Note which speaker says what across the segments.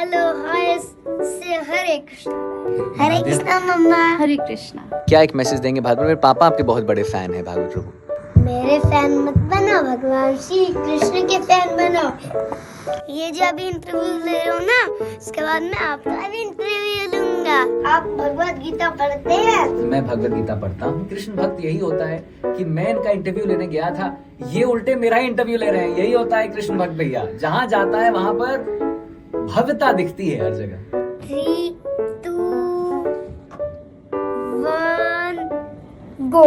Speaker 1: Hello hi से हरे कृष्णा। हरे कृष्णा मम्मा।
Speaker 2: हरे कृष्णा।
Speaker 3: क्या एक मैसेज देंगे भागवत? मेरे पापा आपके बहुत बड़े फैन हैं भागवत प्रभु।
Speaker 1: मेरे फैन मत बनो, भगवान श्री कृष्ण के फैन बनो। ये जो अभी इंटरव्यू ले रहे हो ना, इसके बाद मैं आपका भी इंटरव्यू लूंगा। आप भगवत गीता पढ़ते हैं?
Speaker 3: मैं भगवत गीता पढ़ता हूँ। कृष्ण भक्त यही होता है कि मैं इनका इंटरव्यू लेने गया था, ये उल्टे मेरा ही इंटरव्यू ले रहे हैं। यही होता है कृष्ण भक्त भैया, जहाँ जाता है वहाँ पर भव्यता दिखती है हर जगह।
Speaker 1: 3, 2, 1 गो।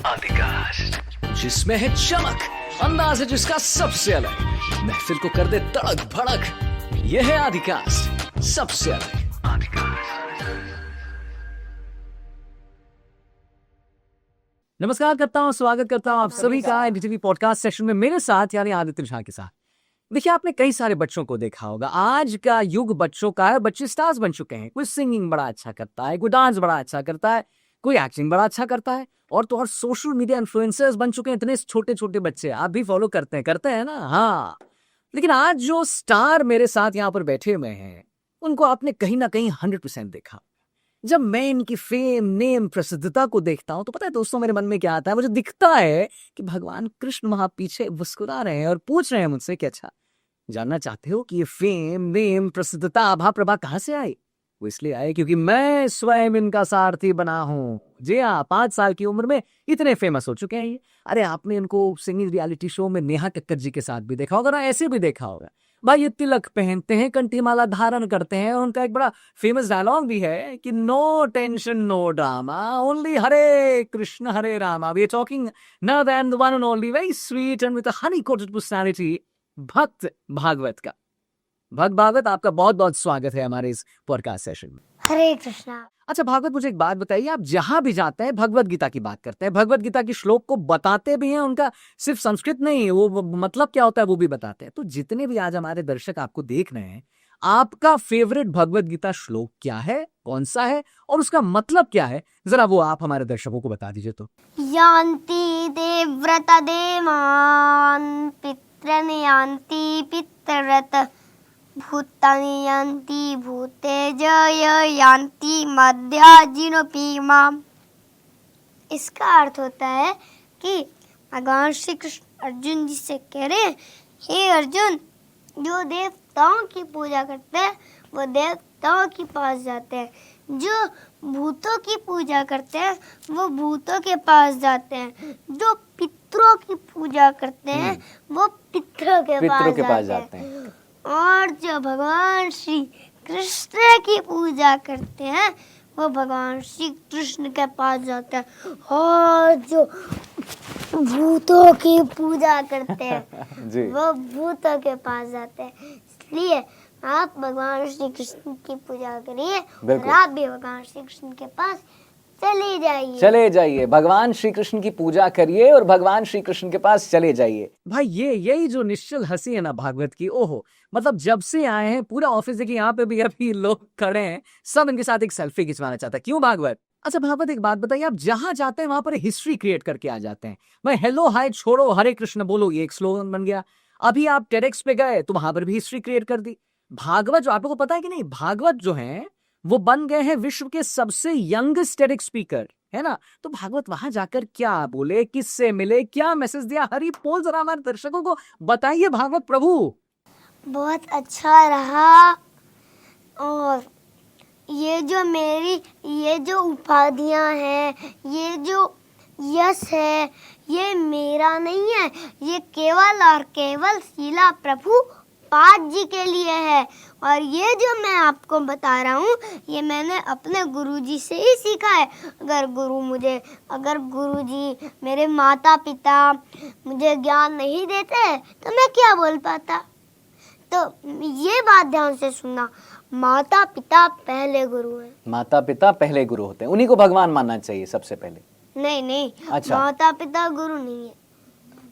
Speaker 3: आदिकास्ट, जिसमें है चमक, अंदाज है जिसका सबसे अलग, महफिल को कर दे तड़क भड़क। यह है आदिकास्ट, सबसे अलग आदिकास्ट। नमस्कार करता हूँ, स्वागत करता हूँ आप सभी का एनडीटीवी पॉडकास्ट सेशन में मेरे साथ यानी आदित्य झा के साथ। देखिए, आपने कई सारे बच्चों को देखा होगा। आज का युग बच्चों का है, बच्चे स्टार्स बन चुके हैं। कोई सिंगिंग बड़ा अच्छा करता है, कोई डांस बड़ा अच्छा करता है, कोई एक्टिंग बड़ा अच्छा करता है, और तो और सोशल मीडिया इन्फ्लुएंसर्स बन चुके हैं। इतने छोटे छोटे बच्चे, आप भी फॉलो करते हैं ना? हाँ। लेकिन आज जो स्टार मेरे साथ यहाँ पर बैठे हुए हैं, उनको आपने कहीं ना कहीं 100% देखा। जब मैं इनकी फेम, नेम, प्रसिद्धता को देखता हूं तो पता है दोस्तों, मेरे मन में क्या आता है? मुझे दिखता है कि भगवान कृष्ण वहां पीछे मुस्कुरा रहे हैं और पूछ रहे हैं मुझसे कि अच्छा, जानना चाहते हो कि ये फेम, नेम, प्रसिद्धता, आभा प्रभा कहां से आई? वो इसलिए आए क्योंकि मैं स्वयं इनका सारथी बना हूं। जी हाँ, 5 साल की उम्र में इतने फेमस हो चुके हैं ये। अरे, आपने इनको सिंगिंग रियलिटी शो में नेहा कक्कर जी के साथ भी देखा होगा ना, ऐसे भी देखा होगा। भाई, ये तिलक पहनते हैं, कंठीमाला धारण करते हैं, और उनका एक बड़ा फेमस डायलॉग भी है कि no tension no drama, only Hare Krishna Hare Rama. We are talking none than the one and only very sweet and with a honey coated personality, भक्त भागवत का। भक्त भागवत, आपका बहुत बहुत स्वागत है हमारे इस पॉडकास्ट सेशन में।
Speaker 1: हरे कृष्णा।
Speaker 3: अच्छा भागवत, मुझे एक बात बताइए, आप जहां भी जाते हैं भगवत गीता की बात करते हैं, भगवत गीता की श्लोक को बताते भी हैं, उनका सिर्फ संस्कृत नहीं, वो मतलब क्या होता है वो भी बताते हैं। तो जितने भी आज हमारे दर्शक आपको देख रहे हैं, आपका फेवरेट भगवत गीता श्लोक क्या है, कौन सा है, और उसका मतलब क्या है? जरा वो आप हमारे दर्शकों को बता दीजिए तो।
Speaker 1: यान्ति देव्रत देवान् पितॄन् यान्ति पितरत् भूतानि यान्ति भूतेज यान्ति मध्याजिनोपि माम्। इसका अर्थ होता है कि भगवान श्री कृष्ण अर्जुन जी से कह रहे हैं, हे अर्जुन, जो देवताओं की पूजा करते हैं वो देवताओं के पास जाते हैं, जो भूतों की पूजा करते हैं वो भूतों के पास जाते हैं, जो पितरों की पूजा करते हैं वो पितरों के पास जाते हैं, और जो भगवान श्री कृष्ण की पूजा करते हैं वो भगवान श्री कृष्ण के पास जाते हैं, और जो भूतों की पूजा करते हैं वो भूतों के पास जाते हैं। इसलिए आप भगवान श्री कृष्ण की पूजा करिए और आप भी भगवान श्री कृष्ण के पास चले जाइए।
Speaker 3: भगवान श्री कृष्ण की पूजा करिए और भगवान श्री कृष्ण के पास चले जाइए। भाई, यही जो निश्चल हंसी है ना भागवत की, ओहो, मतलब जब से आए हैं पूरा ऑफिस देखिए, यहाँ पे भी अभी लोग खड़े हैं, सब इनके साथ एक सेल्फी खिंचवाना चाहता है। क्यों भागवत? अच्छा भागवत, एक बात बताइए, आप जहां जाते हैं वहां पर हिस्ट्री क्रिएट करके आ जाते हैं। भाई, हेलो हाय छोड़ो, हरे कृष्ण बोलो, ये एक स्लोगन बन गया। अभी आप टेडेक्स पे गए तो वहां पर भी हिस्ट्री क्रिएट कर दी। भागवत, जो आप लोगों को पता है कि नहीं, भागवत जो है वो बन गए हैं विश्व के सबसे यंगेस्ट टेडेक्स स्पीकर, है ना? तो भागवत वहां जाकर क्या बोले, किससे मिले, क्या मैसेज दिया, हरी बोल, जरा हमारे दर्शकों को बताइए भागवत प्रभु।
Speaker 1: बहुत अच्छा रहा, और ये जो उपाधियां हैं, ये जो यश है, ये मेरा नहीं है, ये केवल और केवल शीला प्रभु पाद जी के लिए है। और ये जो मैं आपको बता रहा हूँ, ये मैंने अपने गुरुजी से ही सीखा है। अगर गुरुजी, मेरे माता पिता मुझे ज्ञान नहीं देते तो मैं क्या बोल पाता? तो ये बात ध्यान से सुनना, माता पिता पहले गुरु हैं।
Speaker 3: माता पिता पहले गुरु होते हैं, उन्हीं को भगवान मानना चाहिए सबसे पहले।
Speaker 1: नहीं,
Speaker 3: अच्छा,
Speaker 1: माता पिता गुरु नहीं है।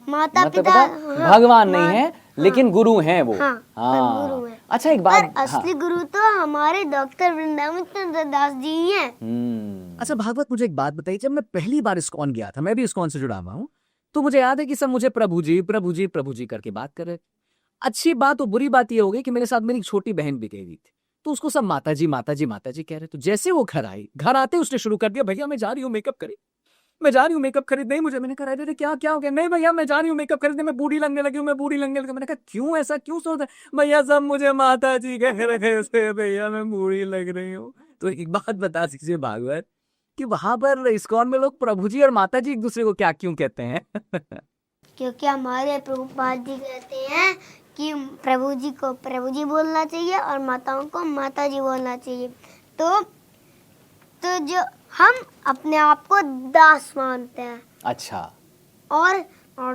Speaker 1: माता पिता
Speaker 3: भगवान नहीं है, लेकिन गुरु हैं वो।
Speaker 1: हाँ, गुरु हैं।
Speaker 3: अच्छा, एक बात,
Speaker 1: असली गुरु तो हमारे डॉक्टर वृंदावन चंद्र दास जी ही हैं।
Speaker 3: अच्छा भागवत, मुझे एक बात बताइए, जब मैं पहली बार इस्कॉन गया था, मैं भी इस्कॉन से जुड़ा हुआ हूँ, तो मुझे याद है कि सब मुझे प्रभु जी करके बात कर रहे थे। अच्छी बात और बुरी बात ये हो गई कि मेरे साथ मेरी एक छोटी बहन भी गई हुई थी, तो उसको सब माताजी माताजी माताजी कह रहे, तो जैसे वो घर आई, घर आते उसने शुरू कर दिया, भैया मैं जा रही हूँ मेकअप करे, मैं जा रही हूँ मेकअप खरीदने ही मुझे। मैंने कहा अरे क्या क्या हो गया? नहीं भैया मैं जा रही हूँ मेकअप खरीदने, मैं बूढ़ी लगने लगी हूँ, मैं बूढ़ी लगने लगी। मैंने कहा क्यों ऐसा क्यों सोच रहे? भैया सब मुझे माता जी कह रहे थे भैया मैं बूढ़ी लग रही हूँ। तो एक बात बता दीजिए भागवत कि वहां पर इस्कॉन में लोग प्रभु जी और माता जी एक दूसरे को क्या क्यों कहते हैं?
Speaker 1: क्योंकि हमारे प्रभुपाद जी कहते हैं कि प्रभु जी को प्रभु जी बोलना चाहिए और माताओं को माता जी बोलना चाहिए। तो जो हम अपने आप को दास मानते हैं
Speaker 3: अच्छा।
Speaker 1: और और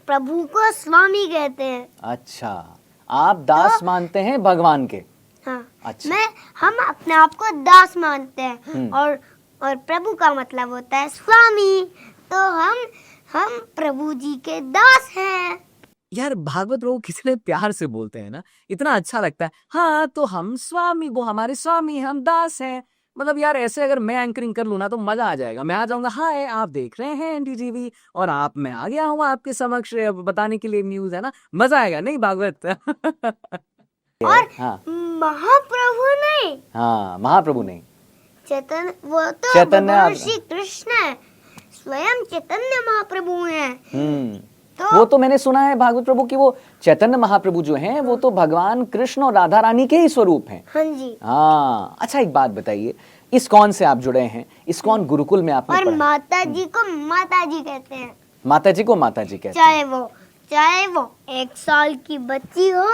Speaker 1: प्रभु को स्वामी कहते हैं।
Speaker 3: अच्छा, आप दास मानते हैं भगवान के?
Speaker 1: हाँ।
Speaker 3: अच्छा।
Speaker 1: हम अपने आप को दास मानते हैं और प्रभु का मतलब होता है स्वामी। तो हम प्रभु जी के दास हैं।
Speaker 3: यार भागवत लोग कितने प्यार से बोलते हैं ना, इतना अच्छा लगता है। हाँ तो हम स्वामी, वो हमारे स्वामी, हम दास हैं। मतलब यार ऐसे अगर मैं एंकरिंग कर लूँ ना तो मजा आ जाएगा। मैं आ जाऊंगा, हाय आप देख रहे हैं एनडीटीवी और आप, मैं आ गया हूँ आपके समक्ष बताने के लिए न्यूज, है ना, मजा आएगा नहीं भागवत?
Speaker 1: और
Speaker 3: हाँ
Speaker 1: महाप्रभु नहीं,
Speaker 3: हाँ महाप्रभु नहीं,
Speaker 1: चैतन्य, वो तो
Speaker 3: चैतन्य
Speaker 1: भगवान श्री कृष्ण है, स्वयं चैतन्य महाप्रभु हैं।
Speaker 3: वो तो मैंने सुना है भागवत प्रभु की, वो चैतन्य महाप्रभु जो हैं वो तो भगवान कृष्ण और राधा रानी के ही स्वरूप हैं।
Speaker 1: हाँ जी।
Speaker 3: हाँ अच्छा, एक बात बताइए, इस्कॉन से आप जुड़े हैं, इस्कॉन गुरुकुल में आपने
Speaker 1: और
Speaker 3: पढ़ा?
Speaker 1: माता जी को माता जी कहते हैं।
Speaker 3: माता जी को माता जी कहते हैं,
Speaker 1: चाहे वो 1 साल की बच्ची हो,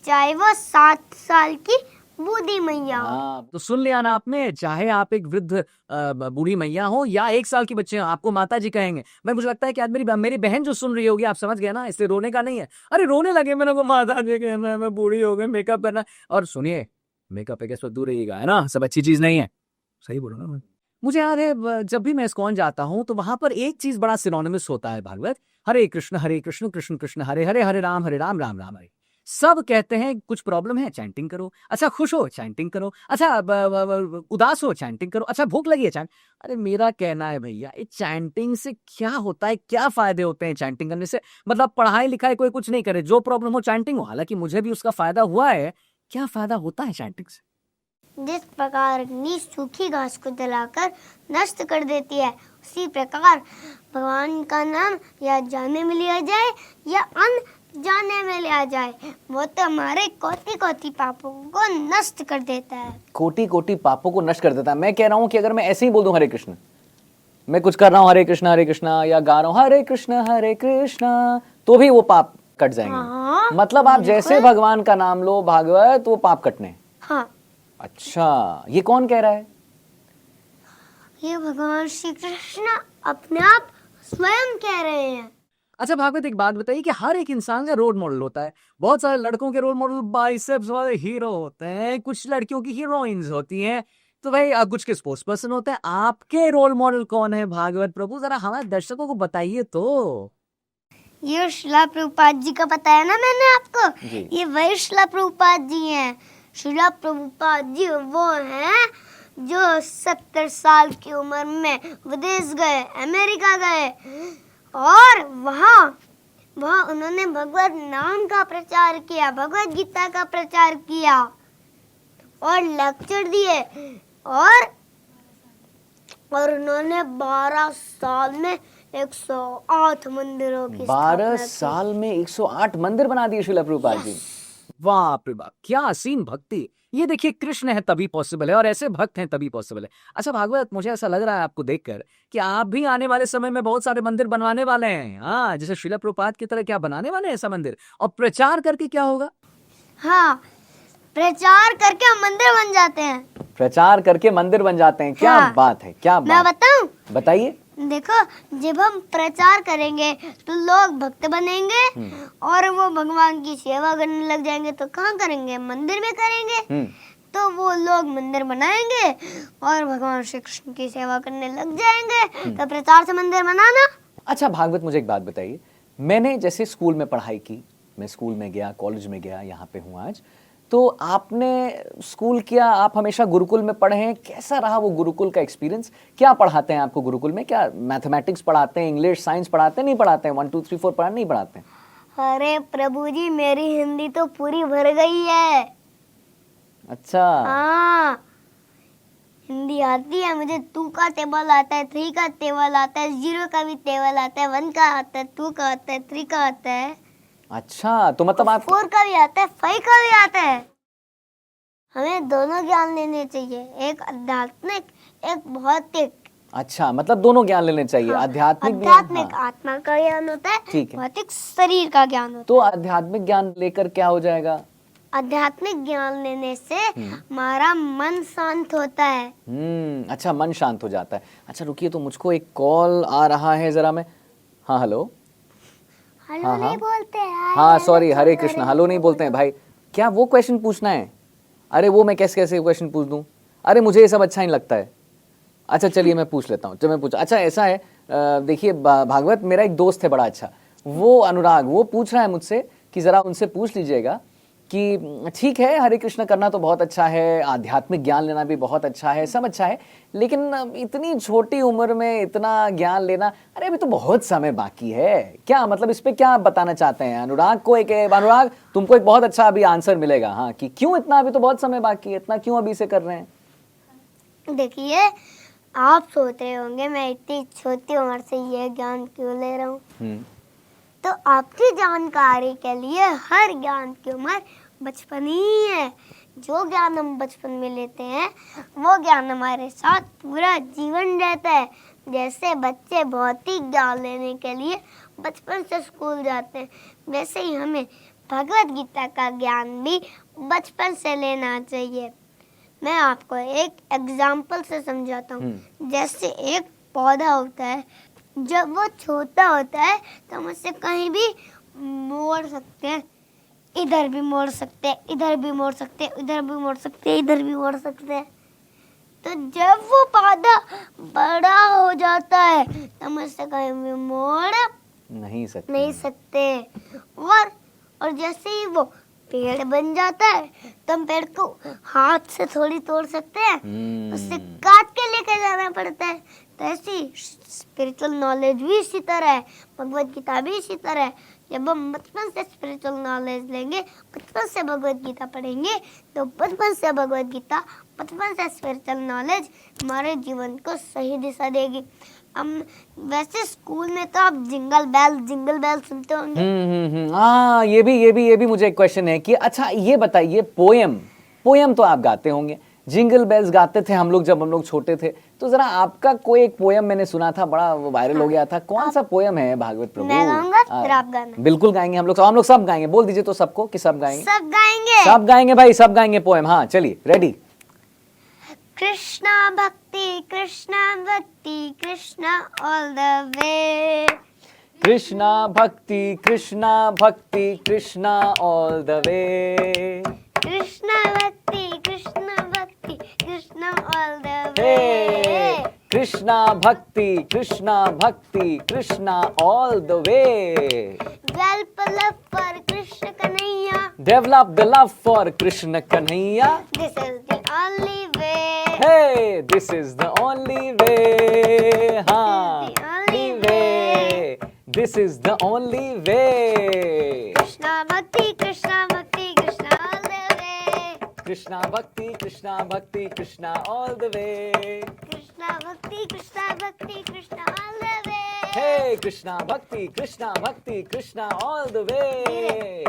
Speaker 1: चाहे वो 7 साल की बूढ़ी मैया हो।
Speaker 3: हाँ तो सुन लिया ना आपने, चाहे आप एक वृद्ध बूढ़ी मैया हो या 1 साल की बच्चे हो, आपको माता जी कहेंगे। भाई मुझे लगता है कि आज मेरी बहन जो सुन रही होगी, आप समझ गए ना, इससे रोने का नहीं है। अरे रोने लगे मैंने को माता जी कहना है, मैं बूढ़ी हो गई, मेकअप करना है। और सुनिए, मेकअप है कैसे दूर रहिएगा, है ना, सब अच्छी चीज नहीं है। सही बोलो ना मैं? मुझे याद है जब भी मैं इस्कॉन जाता हूँ तो वहां पर एक चीज बड़ा सिनोनिमस होता है भागवत, हरे कृष्ण कृष्ण कृष्ण हरे हरे, हरे राम राम राम हरे। सब कहते हैं कुछ प्रॉब्लम है चैंटिंग करो, अच्छा खुश हो चैंटिंग करो, अच्छा उदास हो चैंटिंग करो, अच्छा भूख लगी है चैंट। अरे मेरा कहना है भैया, इस चैंटिंग से क्या होता है, क्या फायदे होते हैं चैंटिंग करने से? मतलब पढ़ाई लिखाई कोई कुछ नहीं करे, जो प्रॉब्लम हो चैंटिंग हो। हालांकि मुझे भी उसका फायदा हुआ है। क्या फायदा होता है चैंटिंग से?
Speaker 1: जिस प्रकार अग्नि सूखी घास को जलाकर नष्ट कर देती है, उसी प्रकार भगवान का नाम या जाने में लिया जाए या अनजाने में लिया जाए, वो तो हमारे कोटि कोटि पापों को नष्ट कर देता है।
Speaker 3: कोटि कोटि पापों को नष्ट कर देता है। मैं कह रहा हूँ कि अगर मैं ऐसे ही बोल दूं हरे कृष्ण, मैं कुछ कर रहा हूँ हरे कृष्णा या गा रहा हूँ हरे कृष्णा, तो भी वो पाप कट जाएंगे।
Speaker 1: हाँ,
Speaker 3: मतलब आप जैसे भगवान का नाम लो भागवत, वो पाप कटने।
Speaker 1: हाँ।
Speaker 3: अच्छा, ये कौन कह रहा है?
Speaker 1: ये भगवान श्री कृष्ण अपने आप स्वयं कह रहे हैं।
Speaker 3: अच्छा भागवत एक बात बताइए कि हर एक इंसान का रोल मॉडल होता है। बहुत सारे लड़कों के रोल मॉडल बाइसेप्स वाले हीरो होते हैं, कुछ लड़कियों की हीरोइंस होती हैं, तो भाई कुछ के स्पोर्ट्स पर्सन होते हैं। आपके रोल मॉडल कौन है भागवत प्रभु? जरा हमारे दर्शकों को बताइए तो।
Speaker 1: ये श्रीला प्रभुपाद जी का बताया ना मैंने आपको, ये वही श्रीला प्रभुपाद जी हैं। श्रीला प्रभुपाद जी वो हैं जो 70 साल की उम्र में विदेश गए, अमेरिका गए और वहाँ उन्होंने भगवत नाम का प्रचार किया, भगवत गीता का प्रचार किया और लेक्चर दिए और उन्होंने 12 साल में 108 मंदिरों की
Speaker 3: 12 साल में 108 मंदिर बना दिए श्रीला प्रभुपाद जी। बाप रे बाप, क्या असीम भक्ति। ये देखिए, कृष्ण है तभी पॉसिबल है और ऐसे भक्त हैं तभी पॉसिबल है। अच्छा भागवत, मुझे ऐसा लग रहा है आपको देखकर कि आप भी आने वाले समय में बहुत सारे मंदिर बनवाने वाले हैं। हाँ, जैसे श्रीला प्रभुपाद की तरह क्या बनाने वाले हैं ऐसा मंदिर? और प्रचार करके क्या होगा?
Speaker 1: हाँ, प्रचार करके हम मंदिर बन जाते हैं। प्रचार करके मंदिर बन जाते हैं, क्या
Speaker 3: बात है, क्या बात।
Speaker 1: मैं बताऊं?
Speaker 3: बताइए।
Speaker 1: देखो, जब हम प्रचार करेंगे तो लोग भक्त बनेंगे और वो भगवान की सेवा करने लग जाएंगे। तो कहाँ करेंगे? मंदिर में करेंगे। तो वो लोग मंदिर बनाएंगे और भगवान श्री कृष्ण की सेवा करने लग जाएंगे। तो प्रचार से मंदिर बनाना।
Speaker 3: अच्छा भागवत, मुझे एक बात बताइए, मैंने जैसे स्कूल में पढ़ाई की, मैं स्कूल में गया, कॉलेज में गया, यहाँ पे हूँ आज, तो आपने स्कूल किया, आप हमेशा गुरुकुल में पढ़े हैं, कैसा रहा वो गुरुकुल का एक्सपीरियंस? क्या पढ़ाते हैं आपको गुरुकुल में? क्या मैथमेटिक्स पढ़ाते हैं, इंग्लिश, साइंस पढ़ाते हैं, नहीं पढ़ाते हैं? 1 2 3 4 पढ़ा नहीं पढ़ाते हैं?
Speaker 1: अरे प्रभु जी, मेरी हिंदी तो पूरी भर गई है।
Speaker 3: अच्छा।
Speaker 1: हाँ, हिंदी आती है मुझे। 2 का टेबल आता है, 3 का टेबल आता है, 0 का भी टेबल आता है, 1 का आता है, 2 का आता है, 3 का आता है,
Speaker 3: अच्छा, तो मतलब आप
Speaker 1: 4 का भी आता है, 5 का भी आता है। हमें दोनों ज्ञान लेने चाहिए, एक आध्यात्मिक, एक भौतिक।
Speaker 3: अच्छा, मतलब दोनों ज्ञान लेने चाहिए।
Speaker 1: हाँ,
Speaker 3: आध्यात्मिक
Speaker 1: आध्यात्मिक आत्मा का ज्ञान होता है,
Speaker 3: ठीक है।
Speaker 1: भौतिक शरीर का ज्ञान होता
Speaker 3: तो आध्यात्मिक ज्ञान लेकर क्या हो जाएगा?
Speaker 1: है। आध्यात्मिक ज्ञान लेने से हमारा मन शांत होता है।
Speaker 3: अच्छा, मन शांत हो जाता है। अच्छा रुकिए, तो मुझको एक कॉल आ रहा है, जरा मैं। हाँ हेलो।
Speaker 1: हेलो
Speaker 3: हाँ,
Speaker 1: नहीं
Speaker 3: हाँ।
Speaker 1: बोलते हैं।
Speaker 3: हाँ सॉरी, हरे कृष्णा, हेलो नहीं बोलते हैं भाई। क्या वो क्वेश्चन पूछना है? अरे वो मैं कैसे कैसे क्वेश्चन पूछ दूं? अरे मुझे ये सब अच्छा नहीं लगता है। अच्छा चलिए मैं पूछ लेता हूँ। चलो मैं पूछा। अच्छा ऐसा है, देखिए भागवत, मेरा एक दोस्त है बड़ा अच्छा, वो अनुराग, वो पूछ रहा है मुझसे कि जरा उनसे पूछ लीजिएगा कि ठीक है, हरे कृष्ण करना तो बहुत अच्छा है, आध्यात्मिक ज्ञान लेना भी बहुत अच्छा है, सब अच्छा है, लेकिन इतनी छोटी उम्र में इतना ज्ञान लेना, अरे अभी तो बहुत समय बाकी है। क्या मतलब, इस पे क्या बताना चाहते हैं अनुराग को? अनुराग, तुमको एक बहुत अच्छा अभी आंसर मिलेगा, हाँ, कि क्यों इतना, अभी तो बहुत समय बाकी है, इतना क्यों अभी से कर रहे हैं?
Speaker 1: देखिए, आप सोच रहे होंगे मैं इतनी छोटी उम्र से ये ज्ञान क्यों ले रहा हूँ। तो आपकी जानकारी के लिए हर ज्ञान की उम्र बचपन ही है। जो ज्ञान हम बचपन में लेते हैं वो ज्ञान हमारे साथ पूरा जीवन रहता है। जैसे बच्चे भौतिक ज्ञान लेने के लिए बचपन से स्कूल जाते हैं, वैसे ही हमें भगवत गीता का ज्ञान भी बचपन से लेना चाहिए। मैं आपको एक एग्जाम्पल से समझाता हूँ। जैसे एक पौधा होता है, जब वो छोटा होता है तो हम उससे कहीं भी मोड़ सकते हैं, इधर भी मोड़ सकते हैं, इधर भी मोड़ सकते हैं, इधर भी मोड़ सकते हैं, इधर भी मोड़ सकते हैं। तो जब वो पौधा बड़ा हो जाता है तो हम उससे कहीं भी मोड़
Speaker 3: नहीं सकते।
Speaker 1: और जैसे ही वो पेड़ बन जाता है तो हम पेड़ को हाथ से थोड़ी तोड़ सकते हैं, उससे काट के लेके जाना पड़ता है। तो ऐसी स्पिरिचुअल नॉलेज भी इसी तरह है, भगवत गीता भी इसी तरह है। जब हम बचपन से स्पिरिचुअल नॉलेज लेंगे, बचपन से भगवत गीता पढ़ेंगे, तो बचपन से भगवत गीता, बचपन से स्पिरिचुअल नॉलेज हमारे जीवन को सही दिशा देगी। हम वैसे स्कूल में तो आप जिंगल बेल सुनते होंगे।
Speaker 3: हाँ, ये भी मुझे एक क्वेश्चन है कि अच्छा ये बताइए, पोयम तो आप गाते होंगे, जिंगल बेल्स गाते थे हम लोग जब हम लोग छोटे थे, तो जरा आपका कोई एक पोयम मैंने सुना था, बड़ा वायरल हो गया था, कौन सा पोयम है भागवत प्रभु?
Speaker 1: मैं गाऊंगा, फिर आप गाना।
Speaker 3: बिल्कुल गाएंगे, हम लोग सब गाएंगे। बोल दीजिए तो सबको कि सब गाएंगे।
Speaker 1: सब
Speaker 3: गाएंगे भाई, सब गाएंगे पोयम। हाँ चलिए, रेडी।
Speaker 1: कृष्णा भक्ति Krishna all the way.
Speaker 3: Krishna भक्ति Krishna all the way.
Speaker 1: Krishna भक्ति Krishna all the way.
Speaker 3: Krishna भक्ति Krishna all the way.
Speaker 1: Develop love for Krishna Kanhaiya.
Speaker 3: Develop the love for Krishna Kanhaiya.
Speaker 1: This is the only way.
Speaker 3: Hey, this is the only way. हाँ, This is the only way.
Speaker 1: Krishna भक्ति Krishna all the way.
Speaker 3: Krishna भक्ति Krishna all the way.
Speaker 1: Krishna भक्ति Krishna all the way.
Speaker 3: Hey, Krishna भक्ति Krishna all the way.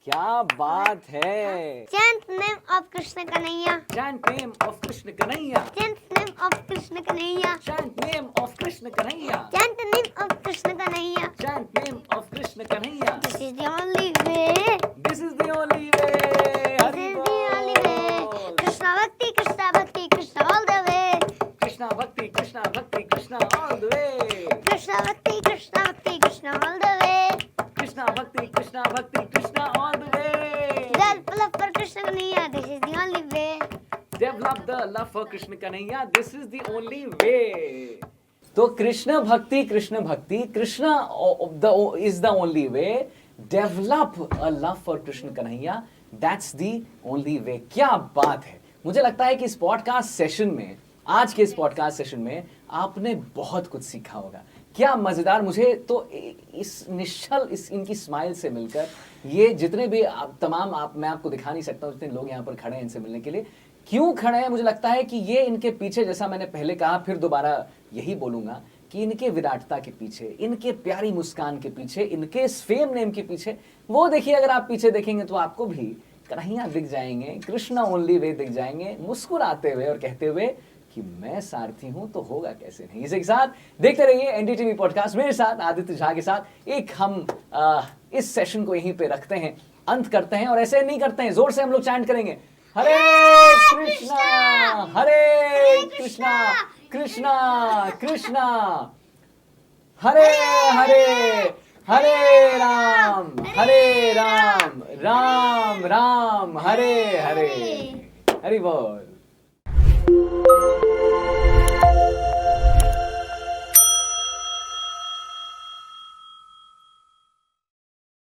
Speaker 3: क्या बात है।
Speaker 1: Chant name of Krishna Kanhaiya.
Speaker 3: Chant name of Krishna Kanhaiya.
Speaker 1: Chant name of Krishna Kanhaiya.
Speaker 3: Chant name of Krishna Kanhaiya.
Speaker 1: Chant name of Krishna Kanhaiya.
Speaker 3: Chant name of Krishna Kanhaiya.
Speaker 1: This is the only way.
Speaker 3: This is the only way.
Speaker 1: This is the only way. Krishna Bhakti Krishna all the way.
Speaker 3: Krishna Bhakti Krishna all the way.
Speaker 1: Krishna Bhakti Krishna all the way.
Speaker 3: Krishna Bhakti Krishna all the way.
Speaker 1: Develop love for Krishna Kanhaiya. This is the only way.
Speaker 3: Develop the love for Krishna Kanhaiya. This is the only way. तो कृष्ण भक्ति Krishna is the only way. Develop a love for Krishna Kanhaiya. That's the only way. क्या बात है। मुझे लगता है कि इस पॉडकास्ट सेशन में, आज के इस पॉडकास्ट सेशन में आपने बहुत कुछ सीखा होगा। क्या मजेदार। मुझे तो इस निश्चल इनकी स्माइल से मिलकर, ये जितने भी मैं आपको दिखा नहीं सकता हूं जितने लोग यहाँ पर खड़े हैं इनसे मिलने के लिए, क्यों खड़े हैं, मुझे लगता है कि ये इनके पीछे, जैसा मैंने पहले कहा, फिर दोबारा यही बोलूंगा कि इनके विराटता के पीछे, इनके प्यारी मुस्कान के पीछे, इनके इस फेम नेम के पीछे, वो देखिए, अगर आप पीछे देखेंगे तो आपको भी कन्हैया दिख जाएंगे, कृष्णा ओनली वे दिख जाएंगे, मुस्कुराते हुए और कहते हुए कि मैं सारथी हूं तो होगा कैसे नहीं। इसी के साथ देखते रहिए एनडीटीवी पॉडकास्ट, मेरे साथ आदित्य झा के साथ। एक हम इस सेशन को यहीं पे रखते हैं, अंत करते हैं, और ऐसे नहीं करते हैं, जोर से हम लोग चैंट करेंगे, हरे कृष्णा हरे कृष्णा कृष्णा कृष्णा हरे हरे, हरे राम राम राम हरे हरे। हरि बोल।